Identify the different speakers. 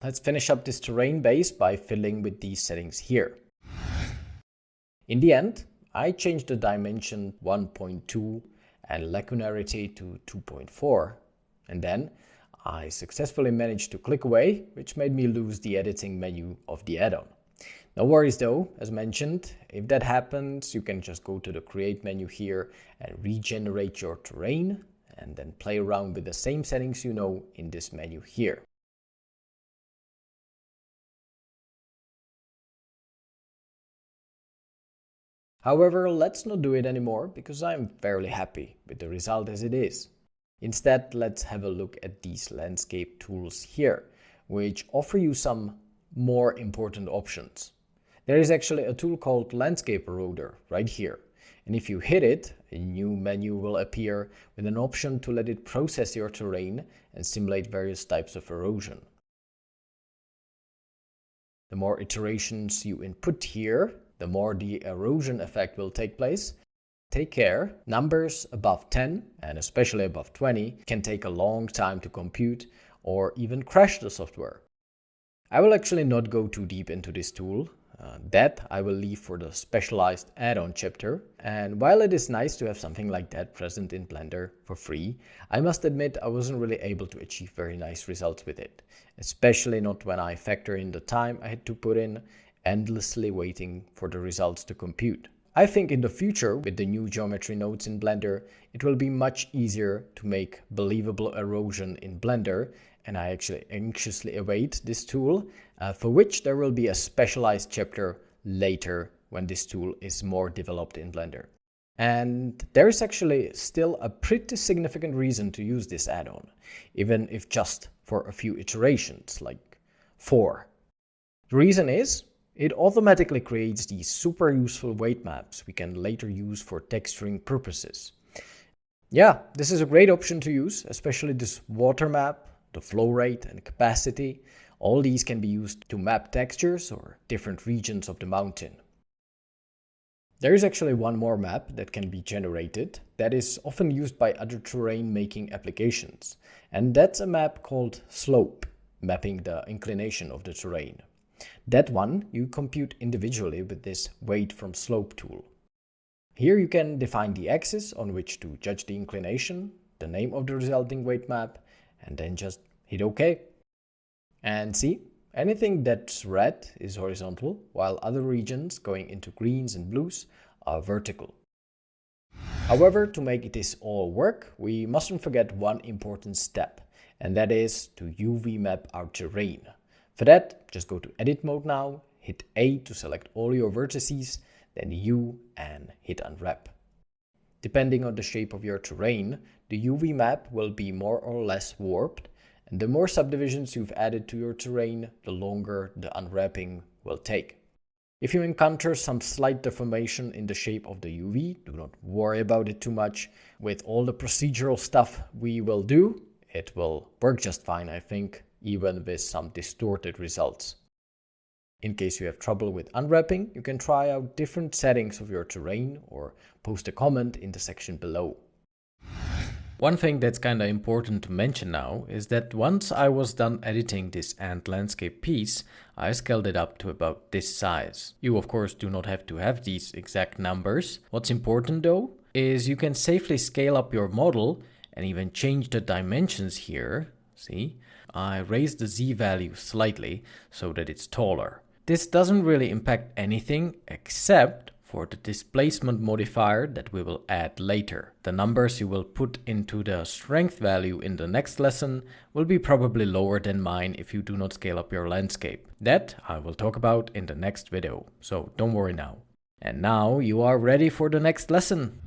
Speaker 1: Let's finish up this terrain base by fiddling with these settings here. In the end, I changed the dimension 1.2 and lacunarity to 2.4, and then I successfully managed to click away, which made me lose the editing menu of the add-on. No worries though, as mentioned, if that happens, you can just go to the create menu here and regenerate your terrain, and then play around with the same settings you know in this menu here. However, let's not do it anymore because I'm fairly happy with the result as it is. Instead, let's have a look at these landscape tools here, which offer you some more important options. There is actually a tool called Landscape Eroder right here, and if you hit it, a new menu will appear with an option to let it process your terrain and simulate various types of erosion. The more iterations you input here, the more the erosion effect will take place. Take care, numbers above 10 and especially above 20 can take a long time to compute or even crash the software. I will actually not go too deep into this tool. That I will leave for the specialized add-on chapter, and while it is nice to have something like that present in Blender for free, I must admit I wasn't really able to achieve very nice results with it, especially not when I factor in the time I had to put in endlessly waiting for the results to compute. I think in the future, with the new geometry nodes in Blender, it will be much easier to make believable erosion in Blender, and I actually anxiously await this tool, for which there will be a specialized chapter later when this tool is more developed in Blender. And there is actually still a pretty significant reason to use this add-on, even if just for a few iterations, like 4. The reason is, it automatically creates these super useful weight maps we can later use for texturing purposes. Yeah, this is a great option to use, especially this water map, the flow rate and capacity. All these can be used to map textures or different regions of the mountain. There is actually one more map that can be generated that is often used by other terrain making applications, and that's a map called slope, mapping the inclination of the terrain. That one you compute individually with this weight from slope tool. Here you can define the axis on which to judge the inclination, the name of the resulting weight map, and then just hit OK. And see, anything that's red is horizontal, while other regions going into greens and blues are vertical. However, to make this all work, we mustn't forget one important step, and that is to UV map our terrain. For that, just go to Edit mode now, hit A to select all your vertices, then U and hit Unwrap. Depending on the shape of your terrain, the UV map will be more or less warped, and the more subdivisions you've added to your terrain, the longer the unwrapping will take. If you encounter some slight deformation in the shape of the UV, do not worry about it too much. With all the procedural stuff we will do, it will work just fine, I think, even with some distorted results. In case you have trouble with unwrapping, you can try out different settings of your terrain or post a comment in the section below. One thing that's kinda important to mention now is that once I was done editing this ant landscape piece, I scaled it up to about this size. You of course do not have to have these exact numbers. What's important though is you can safely scale up your model and even change the dimensions here. See, I raised the Z value slightly so that it's taller. This doesn't really impact anything except for the displacement modifier that we will add later. The numbers you will put into the strength value in the next lesson will be probably lower than mine if you do not scale up your landscape. That I will talk about in the next video, so don't worry now. And now you are ready for the next lesson.